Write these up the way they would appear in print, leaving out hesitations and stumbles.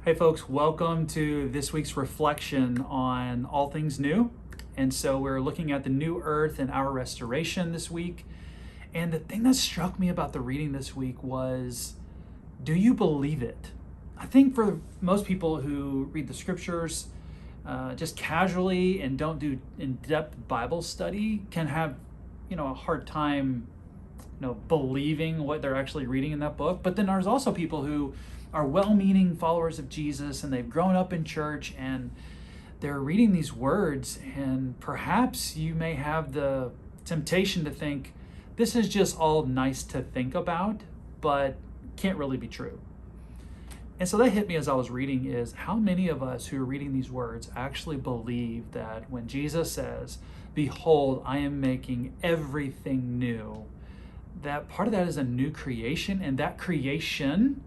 Hey folks, welcome to this week's reflection on all things new. And so we're looking at the new earth and our restoration this week. And the thing that struck me about the reading this week was, do you believe it? I think for most people who read the scriptures just casually and don't do in-depth Bible study can have, a hard time believing what they're actually reading in that book. But then there's also people who are well-meaning followers of Jesus and they've grown up in church and they're reading these words, and perhaps you may have the temptation to think this is just all nice to think about, but can't really be true. And so that hit me as I was reading, is how many of us who are reading these words actually believe that when Jesus says, "Behold, I am making everything new," that part of that is a new creation, and that creation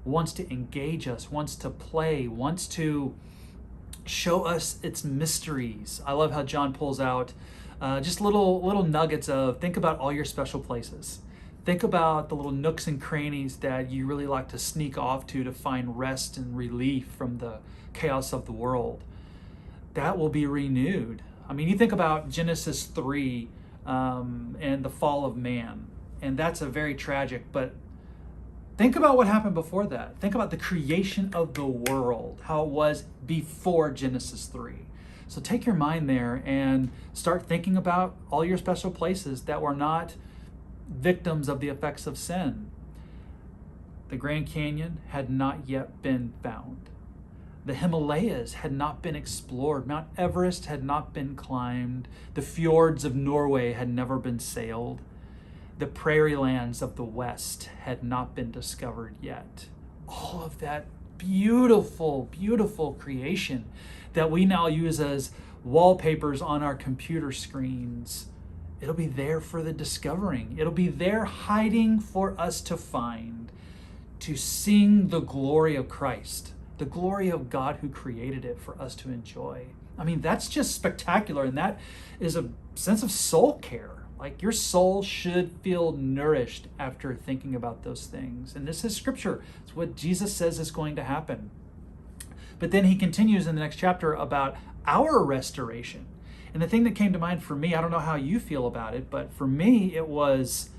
wants to engage us, wants to play, wants to show us its mysteries. I love how John pulls out just little nuggets of, think about all your special places. Think about the little nooks and crannies that you really like to sneak off to find rest and relief from the chaos of the world. That will be renewed. I mean, you think about Genesis 3 and the fall of man, and that's a very tragic, but think about what happened before that. Think about the creation of the world, how it was before Genesis 3. So take your mind there and start thinking about all your special places that were not victims of the effects of sin. The Grand Canyon had not yet been found. The Himalayas had not been explored. Mount Everest had not been climbed. The fjords of Norway had never been sailed. The prairie lands of the West had not been discovered yet. All of that beautiful, beautiful creation that we now use as wallpapers on our computer screens, it'll be there for the discovering. It'll be there hiding for us to find, to sing the glory of Christ, the glory of God who created it for us to enjoy. I mean, that's just spectacular, and that is a sense of soul care. Like, your soul should feel nourished after thinking about those things. And this is scripture. It's what Jesus says is going to happen. But then he continues in the next chapter about our restoration. And the thing that came to mind for me, I don't know how you feel about it, but for me, it was,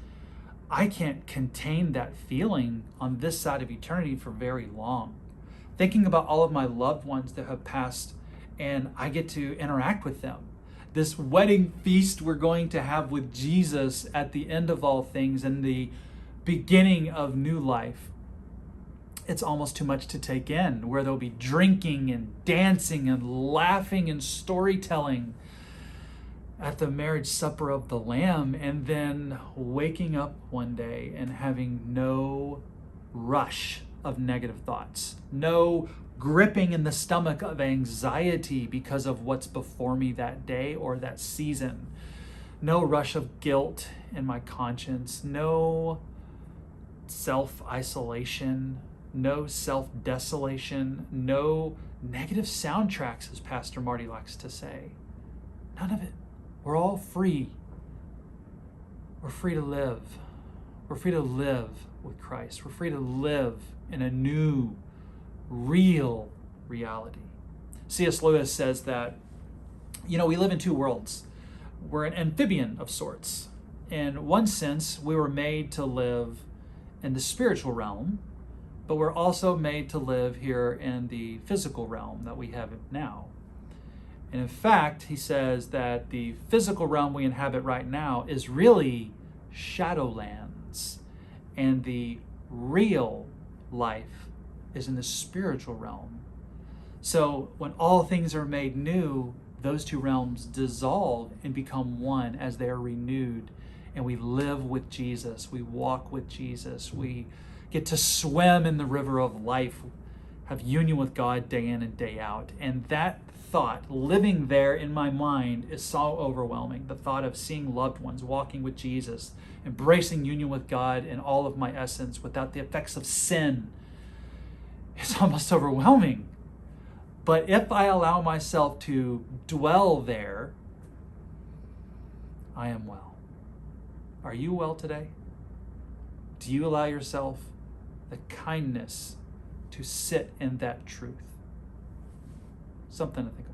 I can't contain that feeling on this side of eternity for very long. Thinking about all of my loved ones that have passed, and I get to interact with them. This wedding feast we're going to have with Jesus at the end of all things and the beginning of new life. It's almost too much to take in, where there'll be drinking and dancing and laughing and storytelling at the marriage supper of the Lamb, and then waking up one day and having no rush of negative thoughts, no gripping in the stomach of anxiety because of what's before me that day or that season, no rush of guilt in my conscience, no self-isolation, no self-desolation, no negative soundtracks, as Pastor Marty likes to say. None of it. We're all free. We're free to live. We're free to live with Christ. We're free to live in a new, real reality. C.S. Lewis says that, we live in two worlds. We're an amphibian of sorts. In one sense, we were made to live in the spiritual realm, but we're also made to live here in the physical realm that we have now. And in fact, he says that the physical realm we inhabit right now is really shadowlands, and the real life is in the spiritual realm. So when all things are made new, those two realms dissolve and become one as they are renewed, and we live with Jesus, we walk with Jesus, we get to swim in the river of life, have union with God day in and day out. And that thought, living there in my mind, is so overwhelming. The thought of seeing loved ones, walking with Jesus, embracing union with God in all of my essence without the effects of sin, is almost overwhelming. But if I allow myself to dwell there, I am well. Are you well today? Do you allow yourself the kindness to sit in that truth. Something to think about.